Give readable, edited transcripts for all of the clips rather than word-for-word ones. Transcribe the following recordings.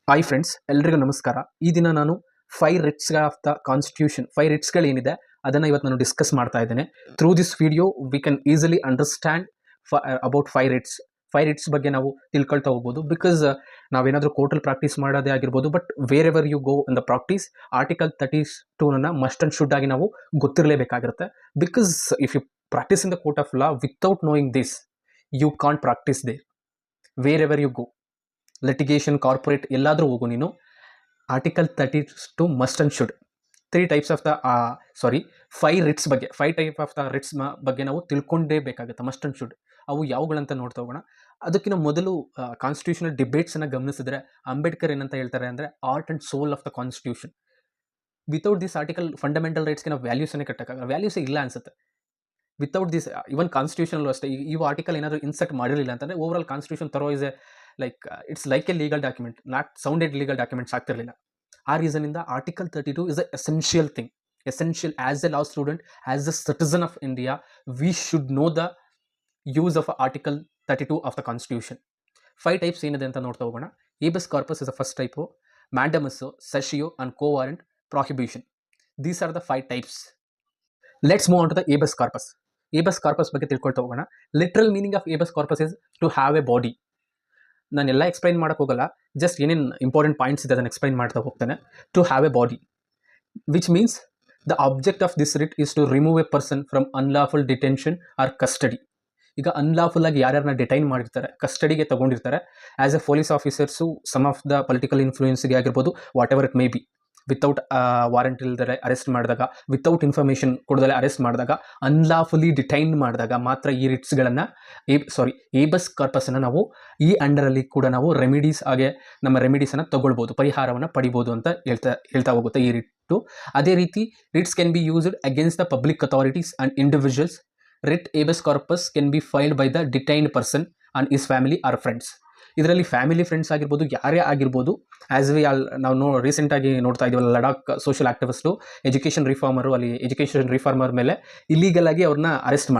Hi friends, ಎಲ್ರಿಗೂ ನಮಸ್ಕಾರ. ಈ ದಿನ ನಾನು 5 ರಿಟ್ಸ್ ಆಫ್ ದ ಕಾನ್ಸ್ಟಿಟ್ಯೂಷನ್ 5 ರಿಟ್ಸ್ಗಳೇನಿದೆ ಅದನ್ನು ಇವತ್ತು ನಾನು ಡಿಸ್ಕಸ್ ಮಾಡ್ತಾ ಇದ್ದೇನೆ. Through this video we can easily understand about 5 Ritz. 5 writs ಬಗ್ಗೆ ನಾವು ತಿಳ್ಕೊಳ್ತಾ ಹೋಗ್ಬೋದು. ಬಿಕಾಸ್ ನಾವೇನಾದರೂ ಕೋರ್ಟಲ್ಲಿ ಪ್ರಾಕ್ಟೀಸ್ ಮಾಡೋದೇ ಆಗಿರ್ಬೋದು, but wherever you go in the practice article 32 must and should ಆಗಿ ನಾವು ಗೊತ್ತಿರಲೇಬೇಕಾಗಿರುತ್ತೆ. Because if you practise in the court of law without knowing this you can't practise there. Wherever you go, litigation, corporate ಎಲ್ಲಾದರೂ ಹೋಗು ನೀನು, article 32 must and should. 3 types of the 5 writs ಬಗ್ಗೆ, 5 type of the Ritz ಬಗ್ಗೆ ನಾವು ತಿಳ್ಕೊಂಡೇ ಬೇಕಾಗುತ್ತೆ. Must and should ಅವು ಯಾವುಗಳಂತ ನೋಡ್ತಾ ಹೋಗೋಣ. ಅದಕ್ಕಿಂತ ಮೊದಲು ಕಾನ್ಸ್ಟಿಟ್ಯೂಷನಲ್ ಡಿಬೇಟ್ಸನ್ನು ಗಮನಿಸಿದ್ರೆ ಅಂಬೇಡ್ಕರ್ ಏನಂತ ಹೇಳ್ತಾರೆ ಅಂದರೆ, heart and soul of the constitution. Without this article fundamental ರೈಟ್ಸ್ಗೆ ನಾವು ವ್ಯಾಲ್ಯೂಸನ್ನೇ ಕಟ್ಟೋಕ್ಕಾಗಲ್ಲ, ವ್ಯಾಲ್ಯೂಸೇ ಇಲ್ಲ ಅನ್ಸುತ್ತೆ. ವಿತೌಟ್ ದಿಸ್ ಇವನ್ ಕಾನ್ಸ್ಟಿಟ್ಯೂಷನಲ್ಲೂ ಅಷ್ಟೇ, ಇವು ಆರ್ಟಿಕಲ್ ಏನಾದರೂ ಇನ್ಸರ್ಟ್ ಮಾಡಿರಲಿಲ್ಲ ಅಂತಂದರೆ ಓವರ್ ಆಲ್ ಕಾನ್ಸ್ಟಿಟ್ಯೂಷನ್ ತರೋ is it's like a legal document, not sounded legal documents ಆಗ್ತಿರಲಿಲ್ಲ. ಆ ರೀಸನಿಂದ article 32 is a essential thing. Essential as a law student, as a citizen of India, we should know the use of article 32 of the constitution. 5 types ಏನಿದೆ ಅಂತ ನೋಡ್ತಾ ಹೋಗೋಣ. Habeas corpus is the first type, mandamus, ಸೆಷಿಯೋ and quo warranto prohibition. These are the 5 types. Let's move on to the habeas corpus. Habeas corpus ಬಗ್ಗೆ ತಿಳ್ಕೊಳ್ತಾ ಹೋಗೋಣ. Literal meaning of habeas corpus is to have a body. ನಾನೆಲ್ಲ explain ಮಾಡೋಕ್ಕೆ ಹೋಗಲ್ಲ, just ಏನೇನು important points ಇದೆ ಅದನ್ನು ಎಕ್ಸ್ಪ್ಲೈನ್ ಮಾಡ್ತಾ ಹೋಗ್ತೇನೆ. To have a body, which means the object of this writ is to remove a person from unlawful detention or custody. ಈಗ ಅನ್ಲಾಫುಲ್ಲಾಗಿ ಯಾರ್ಯಾರನ್ನ ಡಿಟೈನ್ ಮಾಡಿರ್ತಾರೆ, ಕಸ್ಟಡಿಗೆ ತೊಗೊಂಡಿರ್ತಾರೆ, as a police officers, some of the political ಇನ್ಫ್ಲೂಯೆನ್ಸ್ಗೆ ಆಗಿರ್ಬೋದು, whatever it may be, without warrant ಇಲ್ದರೆ arrest ಮಾಡಿದಾಗ, ವಿತೌಟ್ ಇನ್ಫಾರ್ಮೇಷನ್ ಕೊಡದಲ್ಲೇ ಅರೆಸ್ಟ್ ಮಾಡಿದಾಗ, ಅನ್ಲಾಫುಲಿ ಡಿಟೈನ್ ಮಾಡಿದಾಗ ಮಾತ್ರ ಈ ರಿಟ್ಸ್ಗಳನ್ನು ಹೇಬಸ್ ಕಾರ್ಪಸನ್ನು ನಾವು ಈ ಅಂಡರಲ್ಲಿ ಕೂಡ ನಾವು ರೆಮಿಡೀಸ್ ಹಾಗೆ ನಮ್ಮ ರೆಮಿಡೀಸನ್ನು ತಗೊಳ್ಬೋದು, ಪರಿಹಾರವನ್ನು ಪಡಿಬೋದು ಅಂತ ಹೇಳ್ತಾ ಹೋಗುತ್ತೆ ಈ ರಿಟ್ಟು. ಅದೇ ರೀತಿ writs can be used against the public authorities and individuals. Writ habeas corpus can be filed by the detained person and his family or friends. ಇದರಲ್ಲಿ ಫ್ಯಾಮಿಲಿ, ಫ್ರೆಂಡ್ಸ್ ಆಗಿರ್ಬೋದು, ಯಾರೇ ಆಗಿರ್ಬೋದು. ಆ್ಯಸ್ ವಿ ನಾವು ರೀಸೆಂಟಾಗಿ ನೋಡ್ತಾ ಇದ್ದೀವಲ್ಲ, Ladakh social activist, education reformer, ಅಲ್ಲಿ education reformer ಮೇಲೆ ಇಲ್ಲೀಗಲಾಗಿ ಅವ್ರನ್ನ ಅರೆಸ್ಟ್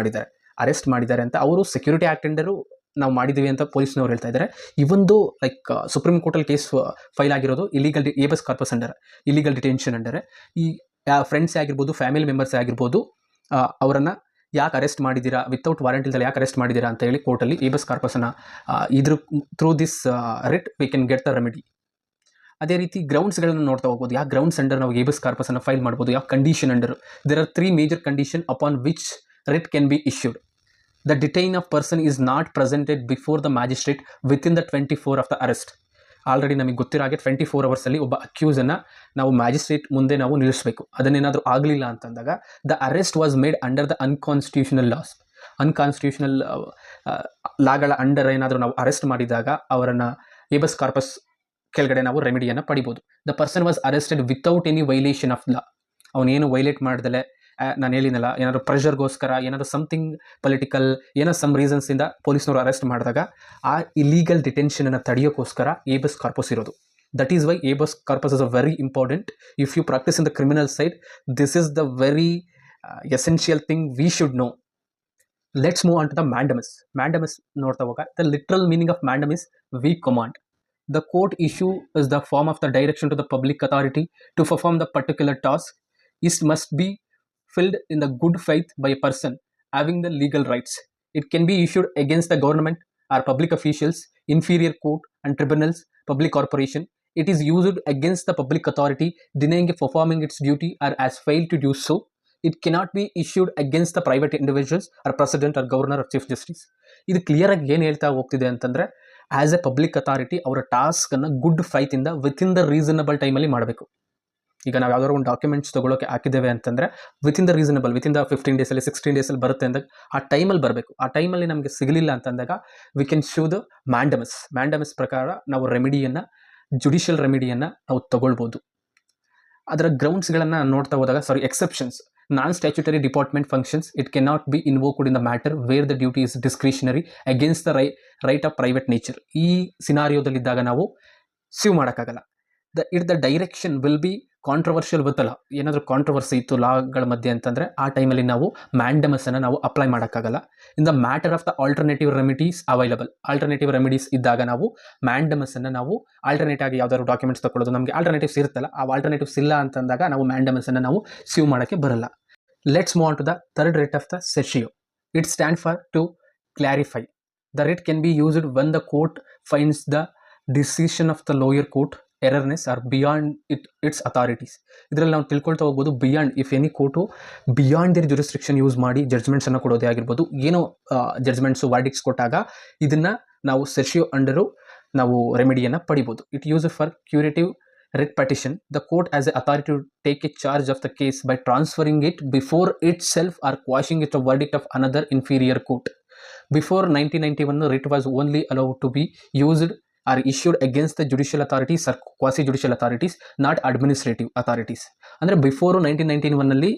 ಮಾಡಿದ್ದಾರೆ ಅಂತ ಅವರು ಸೆಕ್ಯೂರಿಟಿ ಆ್ಯಕ್ಟ್ ಅಂಡರು ನಾವು ಮಾಡಿದ್ದೀವಿ ಅಂತ ಪೊಲೀಸ್ನವ್ರು ಹೇಳ್ತಾ ಇದ್ದಾರೆ. ಇವೊಂದು ಸುಪ್ರೀಂ ಕೋರ್ಟಲ್ಲಿ ಕೇಸ್ ಫೈಲ್ ಆಗಿರೋದು illegal habeas corpus under, illegal detention under. ಈ ಫ್ರೆಂಡ್ಸ್ ಆಗಿರ್ಬೋದು, ಫ್ಯಾಮಿಲಿ ಮೆಂಬರ್ಸ್ ಆಗಿರ್ಬೋದು, ಅವರನ್ನು ಯಾಕೆ ಅರೆಸ್ಟ್ ಮಾಡಿದ್ದೀರಾ, ವಿತೌಟ್ ವಾರಂಟ್ ಇಲ್ದಲ್ಲಿ ಯಾಕೆ ಅರೆಸ್ಟ್ ಮಾಡಿದ್ದೀರಾ ಅಂತ ಹೇಳಿ ಕೋರ್ಟಲ್ಲಿ ಹೇಬಸ್ ಕಾರ್ಪಸನ್ನು through this writ we can get the remedy. ಅದೇ ರೀತಿ ಗ್ರೌಂಡ್ಸ್ಗಳನ್ನು ನೋಡ್ತಾ ಹೋಗ್ಬೋದು. ಯಾವ ಗ್ರೌಂಡ್ಸ್ ಅಂಡರ್ ನಾವು ಹೇಬಸ್ ಕಾರ್ಪಸನ್ನು ಫೈಲ್ ಮಾಡ್ಬೋದು, ಯಾವ condition under. There are 3 major condition upon which writ can be issued. The detain of person is not presented before the magistrate within the 24 of the arrest. Already ನಮಗೆ ಗೊತ್ತಿರೋ ಹಾಗೆ 24 ಅವರ್ಸಲ್ಲಿ ಒಬ್ಬ ಅಕ್ಯೂಸನ್ನು ನಾವು magistrate ಮುಂದೆ ನಾವು ನಿಲ್ಲಿಸಬೇಕು. ಅದನ್ನೇನಾದರೂ ಆಗಲಿಲ್ಲ ಅಂತಂದಾಗ the arrest was made under the unconstitutional laws. Unconstitutional ಲಾಗಳ ಅಂಡರ್ ಏನಾದರೂ ನಾವು ಅರೆಸ್ಟ್ ಮಾಡಿದಾಗ ಅವರನ್ನು ಹೇಬಸ್ ಕಾರ್ಪಸ್ ಕೆಳಗಡೆ ನಾವು ರೆಮಿಡಿಯನ್ನು ಪಡಿಬೋದು. The person was arrested without any violation of law. ಅವನೇನು ವೈಲೇಟ್ ಮಾಡ್ದಲೆ, ನಾನು ಹೇಳಿನಲ್ಲ, ಏನಾದರೂ ಪ್ರೆಷರ್ಗೋಸ್ಕರ, ಏನಾದರೂ ಸಮಥಿಂಗ್ ಪೊಲಿಟಿಕಲ್, ಏನೋ ಸಮ್ ರೀಸನ್ಸಿಂದ ಪೊಲೀಸ್ನವರು ಅರೆಸ್ಟ್ ಮಾಡಿದಾಗ ಆ ಇಲೀಗಲ್ ಡಿಟೆನ್ಷನನ್ನು ತಡೆಯೋಕ್ಕೋಸ್ಕರ ಹೇಬಸ್ ಕಾರ್ಪಸ್ ಇರೋದು. That is why habeas corpus is a very important. If you practise in the criminal side, this is the very essential thing we should know. Let's move on to the mandamus. Mandamus ನೋಡ್ತಾ ಹೋಗ. The literal meaning of mandamus we command. The court issue is the form of the direction to the public authority to perform the particular task. It must be filled in the good faith by a person having the legal rights. It can be issued against the government or public officials, inferior court and tribunals, public corporation. It is used against the public authority denying performing its duty or has failed to do so. It cannot be issued against the private individuals or president or governor or chief justice. ಇದು ಕ್ಲಿಯರಾಗಿ ಏನು ಹೇಳ್ತಾ ಹೋಗ್ತಿದೆ ಅಂತಂದರೆ, as A public authority ಅವರ ಟಾಸ್ಕನ್ನು good ಫೈತಿಂದ within the reasonable ಟೈಮಲ್ಲಿ ಮಾಡಬೇಕು. ಈಗ ನಾವು ಯಾವ್ದಾದ್ರು ಒಂದು ಡಾಕ್ಯುಮೆಂಟ್ಸ್ ತೊಗೊಳೋಕೆ ಹಾಕಿದ್ದೇವೆ ಅಂತಂದರೆ ವಿತಿನ್ ದ 15 ಡೇಸಲ್ಲಿ 16 ಡೇಸಲ್ಲಿ ಬರುತ್ತೆ ಅಂದಾಗ ಆ ಟೈಮಲ್ಲಿ ಬರಬೇಕು. ಆ ಟೈಮಲ್ಲಿ ನಮಗೆ ಸಿಗಲಿಲ್ಲ ಅಂತಂದಾಗ we can shoe the mandamus. Mandamus ಪ್ರಕಾರ ನಾವು ರೆಮಿಡಿಯನ್ನು, ಜುಡಿಷಿಯಲ್ ರೆಮಿಡಿಯನ್ನು ನಾವು ತೊಗೊಳ್ಬೋದು. ಅದರ ಗ್ರೌಂಡ್ಸ್ಗಳನ್ನು ನೋಡ್ತಾ ಹೋದಾಗ, exceptions. Non statutory department functions, it cannot be invoked in the matter where the duty is discretionary against the right of private nature. ಈ ಸಿನಾರಿಯೋದಲ್ಲಿದ್ದಾಗ ನಾವು ಸ್ಯೂ ಮಾಡೋಕ್ಕಾಗಲ್ಲ. The direction will be controversial ಗೊತ್ತಲ್ಲ, ಏನಾದರೂ ಕಾಂಟ್ರವರ್ಸಿ ಇತ್ತು ಲಾಗಳ ಮಧ್ಯೆ ಅಂತಂದರೆ ಆ ಟೈಮಲ್ಲಿ ನಾವು ಮ್ಯಾಂಡಮಸನ್ನು ನಾವು ಅಪ್ಲೈ ಮಾಡೋಕ್ಕಾಗಲ್ಲ. ಇನ್ the matter of the alternative remedies available, alternative remedies ಇದ್ದಾಗ ನಾವು ಮ್ಯಾಂಡಮಸನ್ನು ನಾವು ಆಲ್ಟರ್ನೇಟ್ ಆಗಿ ಯಾವ್ದಾದ್ರು ಡಾಕ್ಯುಮೆಂಟ್ಸ್ ತಗೊಳ್ಳೋದು, ನಮಗೆ ಆಲ್ಟರ್ನೇಟಿವ್ಸ್ ಇರುತ್ತಲ್ಲ, ಆ ಆಲ್ಟರ್ನೇಟಿವ್ಸ್ ಇಲ್ಲ ಅಂತಂದಾಗ ನಾವು ಮ್ಯಾಂಡಮಸನ್ನು ನಾವು ಸ್ಯೂವ್ ಮಾಡೋಕ್ಕೆ ಬರಲ್ಲ. Let's move on to the third writ of the ಸೆಷಿಯೋ. It stand for to clarify. The writ can be used when the court finds the decision of the lower court erroneous or beyond its authorities. ಇದರಲ್ಲಿ ನಾವು ತಿಳ್ಕೊಳ್ತಾ ಹೋಗ್ಬೋದು, beyond, if any court beyond their jurisdiction use ಮಾಡಿ ಜಡ್ಜ್ಮೆಂಟ್ಸನ್ನು ಕೊಡೋದೇ ಆಗಿರ್ಬೋದು, ಏನೋ ಜಡ್ಜ್ಮೆಂಟ್ಸು ವರ್ಡಿಕ್ಸ್ ಕೊಟ್ಟಾಗ ಇದನ್ನು ನಾವು ಸೆಷಿಯೋ ಅಂಡರು ನಾವು ರೆಮಿಡಿಯನ್ನು ಪಡಿಬೋದು. It use for curative writ petition. The court has the authority to take a charge of the case by transferring it before itself or quashing it a verdict of another inferior court. Before 1991, writ was only allowed to be used or issued against the judicial authorities or quasi-judicial authorities, not administrative authorities. ಅಂದರೆ before 1991ನಲ್ಲಿ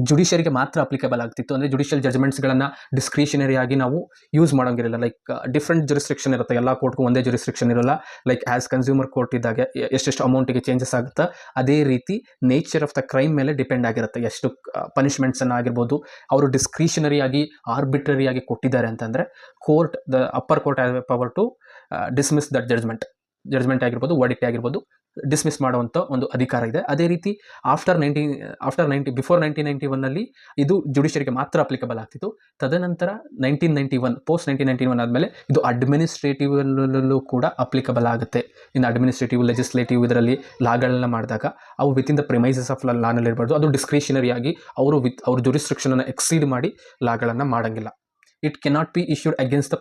ಜುಡಿಷಿಯರಿಗೆ ಮಾತ್ರ applicable ಆಗ್ತಿತ್ತು. ಅಂದರೆ judicial ಜಡ್ಜ್ಮೆಂಟ್ಸ್ಗಳನ್ನು discretionary ಆಗಿ ನಾವು use ಮಾಡೋಂಗಿರಲಿಲ್ಲ. Like different ಜುರಿಸ್ಟ್ರಿಕ್ಷನ್ ಇರುತ್ತೆ, ಎಲ್ಲ ಕೋರ್ಟ್ಗೂ ಒಂದೇ ಜುರಿಸ್ಟ್ರಿಕ್ಷನ್ ಇರೋಲ್ಲ. ಲೈಕ್ ಆ್ಯಸ್ ಕನ್ಸ್ಯೂಮರ್ ಕೋರ್ಟ್ ಇದ್ದಾಗ ಎಷ್ಟೆಷ್ಟು ಅಮೌಂಟಿಗೆ ಚೇಂಜಸ್ ಆಗುತ್ತೆ, ಅದೇ ರೀತಿ ನೇಚರ್ ಆಫ್ ದ ಕ್ರೈಮ್ ಮೇಲೆ ಡಿಪೆಂಡ್ ಆಗಿರುತ್ತೆ ಎಷ್ಟು ಪನಿಷ್ಮೆಂಟ್ಸನ್ನು ಆಗಿರ್ಬೋದು ಅವರು ಡಿಸ್ಕ್ರಿಷನರಿ ಆಗಿ ಆರ್ಬಿಟ್ರರಿ ಆಗಿ ಕೊಟ್ಟಿದ್ದಾರೆ ಅಂತಂದರೆ court, the upper court have power to dismiss that judgment ಆಗಿರ್ಬೋದು, ವರ್ಡಿಕ್ಟ್ ಆಗಿರ್ಬೋದು, ಡಿಸ್ಮಿಸ್ ಮಾಡುವಂಥ ಒಂದು ಅಧಿಕಾರ ಇದೆ. ಅದೇ ರೀತಿ ಬಿಫೋರ್ 1991ನಲ್ಲಿ ಇದು ಜುಡಿಷಿಯರಿಗೆ ಮಾತ್ರ ಅಪ್ಲಿಕಬಲ್ ಆಗ್ತಿತ್ತು. ತದನಂತರ 1991 ಪೋಸ್ಟ್ 1991 ಆದಮೇಲೆ ಇದು ಅಡ್ಮಿನಿಸ್ಟ್ರೇಟಿವಲ್ಲೂ ಕೂಡ ಅಪ್ಲಿಕಬಲ್ ಆಗುತ್ತೆ. ಇನ್ನು ಅಡ್ಮಿನಿಸ್ಟ್ರೇಟಿವ್, ಲೆಜಿಸ್ಲೇಟಿವ್ ಇದರಲ್ಲಿ ಲಾಗಳನ್ನ ಮಾಡಿದಾಗ ಅವು ವಿತಿನ್ ದ ಪ್ರಿಮೈಸಸ್ ಆಫ್ ಲಾನಲ್ಲಿ ಇರಬಾರ್ದು. ಅದು ಡಿಸ್ಕ್ರಿಷನರಿ ಆಗಿ ಅವ್ರ ಜುರಿಸ್ಟ್ರಿಕ್ಷನನ್ನು ಎಕ್ಸೀಡ್ ಮಾಡಿ ಲಾಗಳನ್ನು ಮಾಡೋಂಗಿಲ್ಲ. It cannot be issued against the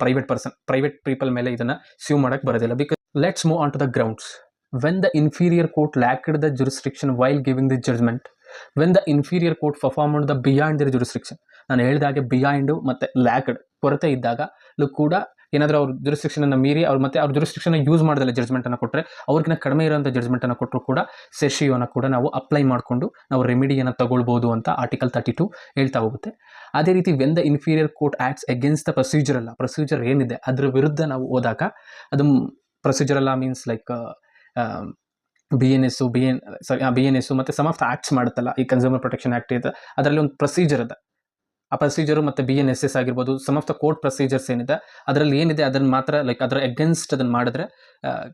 private people ಮೇಲೆ ಇದನ್ನು ಸ್ಯೂ ಮಾಡೋಕ್ಕೆ ಬರೋದಿಲ್ಲ. Because let's move on to the grounds. When the inferior court lacked the jurisdiction while giving the judgment, when the inferior court performed the beyond their jurisdiction, ನಾನು ಹೇಳಿದಾಗೆ ಬಿಯಾಂಡು ಮತ್ತು ಲ್ಯಾಕ್ಡ್ ಕೊರತೆ ಇದ್ದಾಗ ಕೂಡ ಏನಾದರೂ ಅವ್ರ ಜುರಿಸ್ಟ್ರಿಕ್ಷನನ್ನು ಮೀರಿ ಅವ್ರ ಜುರಿಸ್ಟ್ರಿಕ್ಷನ್ ಯೂಸ್ ಮಾಡಿದಲ್ಲ ಜಡ್ಜ್ಮೆಂಟನ್ನು ಕೊಟ್ಟರೆ, ಅವ್ರಿಗಿಂತ ಕಡಿಮೆ ಇರೋಂಥ ಜಡ್ಜ್ಮೆಂಟನ್ನು ಕೊಟ್ಟರು ಕೂಡ ಸೆಷಿಯೋನ ಕೂಡ ನಾವು ಅಪ್ಲೈ ಮಾಡಿಕೊಂಡು ನಾವು ರೆಮಿಡಿಯನ್ನು ತಗೊಳ್ಬೋದು ಅಂತ ಆರ್ಟಿಕಲ್ 32 ಹೇಳ್ತಾ ಹೋಗುತ್ತೆ. ಅದೇ ರೀತಿ when the inferior court acts against the procedure ಏನಿದೆ ಅದರ ವಿರುದ್ಧ ನಾವು ಹೋದಾಗ, ಅದು ಪ್ರೊಸೀಜರಲ್ಲ means like B N S ಮತ್ತು ಸಮ್ ಆಫ್ ದ ಆ್ಯಕ್ಟ್ಸ್ ಮಾಡುತ್ತಲ್ಲ, ಈ ಕನ್ಸ್ಯೂಮರ್ ಪ್ರೊಟೆಕ್ಷನ್ ಆ್ಯಕ್ಟ್ ಇದೆ, ಅದರಲ್ಲಿ ಒಂದು ಪ್ರೊಸೀಜರ್ ಇದೆ. ಆ ಪ್ರೊಸೀಜರು ಮತ್ತು BNSS ಆಗಿರ್ಬೋದು, some of the court procedures ಏನಿದೆ ಅದರಲ್ಲಿ ಏನಿದೆ ಅದನ್ನು ಮಾತ್ರ ಲೈಕ್ ಅದರ ಅಗೇನ್ಸ್ಟ್ ಅದನ್ನು ಮಾಡಿದ್ರೆ,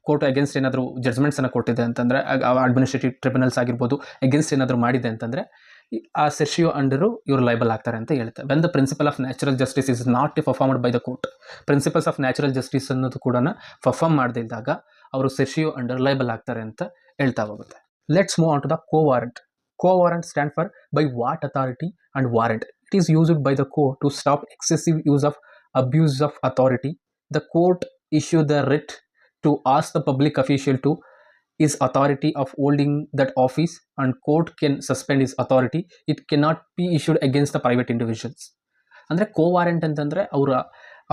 ಕೋರ್ಟ್ ಅಗೇನ್ಸ್ಟ್ ಏನಾದರೂ ಜಡ್ಜ್ಮೆಂಟ್ಸನ್ನು ಕೊಟ್ಟಿದೆ ಅಂತಂದರೆ, ಅಡ್ಮಿನಿಸ್ಟ್ರೇಟಿವ್ ಟ್ರಿಬ್ಯುನಲ್ಸ್ ಆಗಿರ್ಬೋದು ಅಗೇನ್ಸ್ಟ್ ಏನಾದರೂ ಮಾಡಿದೆ ಅಂತಂದರೆ ಆ ಸೆಷಿಯೋ ಅಂಡರು ಇವರು ಲೈಬಲ್ ಆಗ್ತಾರೆ ಅಂತ ಹೇಳ್ತಾರೆ. When the principle of natural justice is not performed by the court, principles of natural justice ಅನ್ನೋದು ಕೂಡ ಪರ್ಫಾರ್ಮ್ ಮಾಡದಿದ್ದಾಗ ಅವರು ಸೆಷಿಯೋ ಅಂಡರ್ ಲೈಬಲ್ ಆಗ್ತಾರೆ ಅಂತ ಹೇಳ್ತಾ ಹೋಗುತ್ತೆ. Let's move on to the quo warranto. Quo warranto stand for by what authority and warrant. It is used by the court to stop excessive use of abuse of authority. The court issue the writ to ask the public official to his authority of holding that office, and court can suspend his authority. It cannot be issued against the private individuals. ಅಂದರೆ ಕೋವಾರೆಂಟ್ ಅಂತಂದರೆ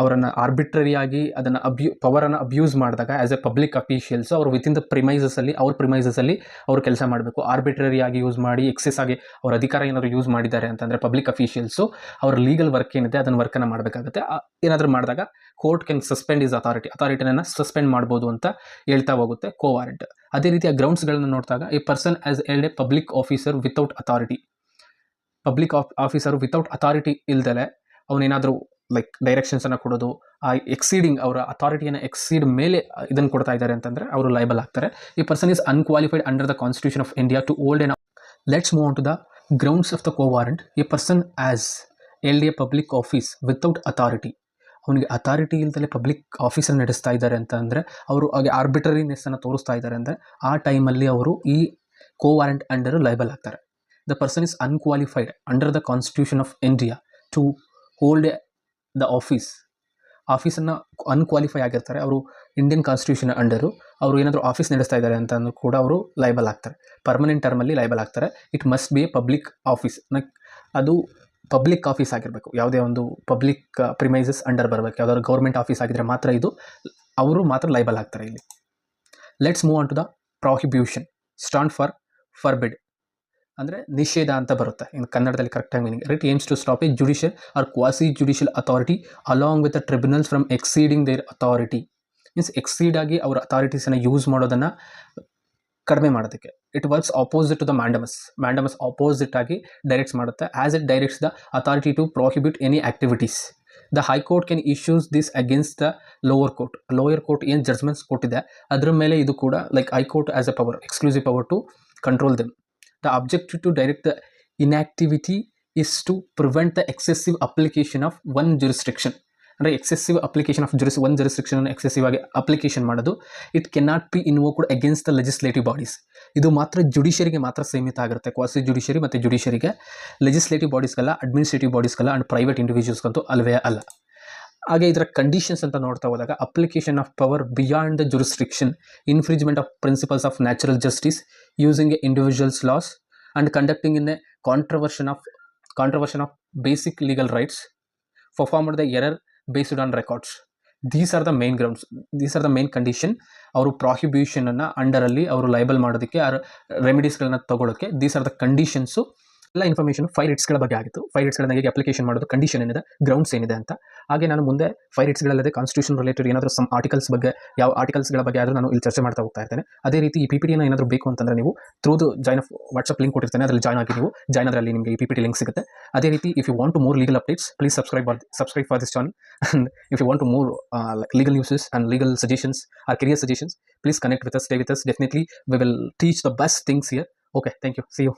ಅವರನ್ನು ಆರ್ಬಿಟ್ರರಿಯಾಗಿ ಅದನ್ನು ಪವರನ್ನು abuse ಮಾಡಿದಾಗ as A public officials ಅವರು within the ಪ್ರಿಮೈಸಸ್ಸಲ್ಲಿ ಅವರು ಕೆಲಸ ಮಾಡಬೇಕು. ಆರ್ಬಿಟ್ರರಿಯಾಗಿ use ಮಾಡಿ ಎಕ್ಸೆಸ್ ಆಗಿ ಅವ್ರ ಅಧಿಕಾರ ಏನಾದರೂ ಯೂಸ್ ಮಾಡಿದ್ದಾರೆ ಅಂತಂದರೆ ಪಬ್ಲಿಕ್ ಅಫಿಷಿಯಲ್ಸು ಅವ್ರ ಲೀಗಲ್ ವರ್ಕ್ ಏನಿದೆ ಅದನ್ನು ವರ್ಕನ್ನು ಮಾಡಬೇಕಾಗುತ್ತೆ. ಏನಾದರೂ ಮಾಡಿದಾಗ ಕೋರ್ಟ್ ಕ್ಯಾನ್ ಸಸ್ಪೆಂಡ್ ಇಸ್ ಅಥಾರಿಟಿನ ಸಸ್ಪೆಂಡ್ ಮಾಡ್ಬೋದು ಅಂತ ಹೇಳ್ತಾ ಹೋಗುತ್ತೆ ಕೋವಾರೆಂಟ್. ಅದೇ ರೀತಿಯ ಗ್ರೌಂಡ್ಸ್ಗಳನ್ನು ನೋಡಿದಾಗ a person has held a public officer without authority. Public officer without authority ಇಲ್ದಲೆ ಅವನೇನಾದರೂ ಲೈಕ್ ಡೈರೆಕ್ಷನ್ಸನ್ನು ಕೊಡೋದು, ಆ ಎಕ್ಸೀಡಿಂಗ್ ಅವರ ಅಥಾರಿಟಿಯನ್ನು ಎಕ್ಸೀಡ್ ಮೇಲೆ ಇದನ್ನು ಕೊಡ್ತಾ ಇದ್ದಾರೆ ಅಂತಂದರೆ ಅವರು ಲೈಬಲ್ ಆಗ್ತಾರೆ. ಈ person is unqualified under the constitution of India to hold an. Let's move on to the grounds of the quo warranto. A person has held a public office without authority. ಅವನಿಗೆ authority ಇಲ್ದಲೆ public ಆಫೀಸನ್ನು ನಡೆಸ್ತಾ ಇದ್ದಾರೆ ಅಂತ ಅಂದರೆ, ಅವರು ಹಾಗೆ ಆರ್ಬಿಟ್ರರಿನೆಸ್ಸನ್ನು ತೋರಿಸ್ತಾ ಇದ್ದಾರೆ ಅಂದರೆ ಆ ಟೈಮಲ್ಲಿ ಅವರು ಈ ಕೋವಾರೆಂಟ್ ಅಂಡರ್ ಲೈಬಲ್ ಆಗ್ತಾರೆ. ದ person is unqualified under the constitution of India to hold the ಆಫೀಸನ್ನು ಅನ್ಕ್ವಾಲಿಫೈ ಆಗಿರ್ತಾರೆ. ಅವರು ಇಂಡಿಯನ್ ಕಾನ್ಸ್ಟಿಟ್ಯೂಷನ್ ಅಂಡರು ಅವರು ಏನಾದರೂ ಆಫೀಸ್ ನಡೆಸ್ತಾ ಇದ್ದಾರೆ ಅಂತ ಕೂಡ ಅವರು ಲೈಬಲ್ ಆಗ್ತಾರೆ. ಪರ್ಮನೆಂಟ್ ಟರ್ಮಲ್ಲಿ ಲೈಬಲ್ ಆಗ್ತಾರೆ. It must be A public office. ಅದು ಪಬ್ಲಿಕ್ ಆಫೀಸ್ ಆಗಿರಬೇಕು, ಯಾವುದೇ ಒಂದು ಪಬ್ಲಿಕ್ ಪ್ರಿಮೈಸಸ್ ಅಂಡರ್ ಬರಬೇಕು. ಯಾವುದಾದ್ರು ಗೌರ್ಮೆಂಟ್ ಆಫೀಸ್ ಆಗಿದ್ದರೆ ಮಾತ್ರ ಅವರು ಮಾತ್ರ ಲೈಬಲ್ ಆಗ್ತಾರೆ ಇಲ್ಲಿ. Let's move on to the prohibition. Stand for forbid ಅಂದರೆ ನಿಷೇಧ ಅಂತ ಬರುತ್ತೆ ಇನ್ನು ಕನ್ನಡದಲ್ಲಿ ಕರೆಕ್ಟಾಗಿ meaning. Writ aims to stop a judicial or quasi judicial authority along with the tribunals from exceeding their authority. Means exceed ಆಗಿ ಅವರ ಅಥಾರಿಟೀಸನ್ನು ಯೂಸ್ ಮಾಡೋದನ್ನು ಕಡಿಮೆ ಮಾಡೋದಕ್ಕೆ. It works opposite to the mandamus opposite ಆಗಿ ಡೈರೆಕ್ಟ್ಸ್ ಮಾಡುತ್ತೆ. As it directs the authority to prohibit any activities. The high court can issues this against the lower court ಏನು judgments ಕೊಟ್ಟಿದೆ ಅದ್ರ ಮೇಲೆ ಇದು ಕೂಡ like high court as a power, exclusive power to control them. The objective to direct the inactivity is to prevent the excessive application of own jurisdiction. ಅಂದರೆ excessive application of own jurisdiction excessive ಆಗಿ application ಮಾಡೋದು. ಇಟ್ cannot be ಇನ್ವೋಕ್ಡ್ ಅಗೇನ್ಸ್ಟ್ ದ ಲೆಜಿಸ್ಲೇಟಿವ್ ಬಾಡೀಸ್. ಇದು ಮಾತ್ರ ಜುಡಿಷರಿಗೆ ಮಾತ್ರ ಸೀಮಿತ ಆಗಿರುತ್ತೆ, ಕ್ವಾಸಿ ಜುಡಿಷರಿ ಮತ್ತು ಜುಡಿಷರಿಗೆ. ಲೆಜಿಸ್ಲೇಟಿವ್ ಬಾಡೀಸ್ಗೆಲ್ಲ, ಅಡ್ಮಿನಿಸ್ಟ್ರೇಟಿವ್ ಬಾಡೀಸ್ಗೆಲ್ಲ ಆ್ಯಂಡ್ ಪ್ರೈವೇಟ್ ಇಂಡಿವಿಜುವಲ್ಸ್ಗಂತೂ ಅಲ್ವೇ ಅಲ್ಲ. ಹಾಗೆ ಇದರ ಕಂಡೀಷನ್ಸ್ ಅಂತ ನೋಡ್ತಾ ಹೋದಾಗ, application of power beyond the jurisdiction, infringement of principles of natural justice, using a individuals laws and conducting in a contravention of basic legal rights, performed the error based on records. These are the main grounds, these are the main condition. ಅವರು ಪ್ರಾಹಿಬಿಷನನ್ನು ಅಂಡರಲ್ಲಿ ಅವರು liable ಮಾಡೋದಕ್ಕೆ, ರೆಮಿಡೀಸ್ಗಳನ್ನ ತಗೊಳ್ಳೋಕ್ಕೆ these are the conditions. ಎಲ್ಲ information 5 ರಿಟ್ಸ್ಗಳ ಬಗ್ಗೆ ಆಗಿತ್ತು. 5 ರಿಟ್ಸ್ಗಳನ್ನ ಹೇಗೆ application ಮಾಡೋದು, condition ಏನಿದೆ, grounds ಏನಿದೆ ಅಂತ. ಹಾಗೆ ನಾನು ಮುಂದೆ 5 ರಿಟ್ಸ್ಗಳಲ್ಲದೆ ಕಾನ್ಸ್ಟಿಟ್ಯೂಷನ್ ರಿಲೇಟೆಡ್ ಏನಾದರೂ ಸಮ್ ಆರ್ಟಿಕಲ್ಸ್ ಬಗ್ಗೆ, ಯಾವ ಆರ್ಟಿಕಲ್ಸ್ಗಳ ಬಗ್ಗೆ ಆದರೂ ನಾನು ಇಲ್ಲಿ ಚರ್ಚೆ ಮಾಡ್ತಾ ಹೋಗ್ತಾ ಇರ್ತೇನೆ. ಅದೇ ರೀತಿ ಈ PPTನ ಏನಾದರೂ ಬೇಕು ಅಂತಂದರೆ ನೀವು through join of WhatsApp link ಕೊಟ್ಟಿರ್ತೇನೆ, ಅದರಲ್ಲಿ ಜಾಯ್ನ್ ಆಗಿ ನೀವು ಜಾಯ್ನ್ ಅದರಲ್ಲಿ ನಿಮಗೆ ಈ PPT ಲಿಂಕ್ ಸಿಗುತ್ತೆ. ಅದೇ ರೀತಿ if you want to more legal updates, please subscribe for this channel. And if you want to more legal news and legal suggestions or career suggestions, please connect with us, stay with us. Definitely we will teach the best things here. Okay, thank you, see you.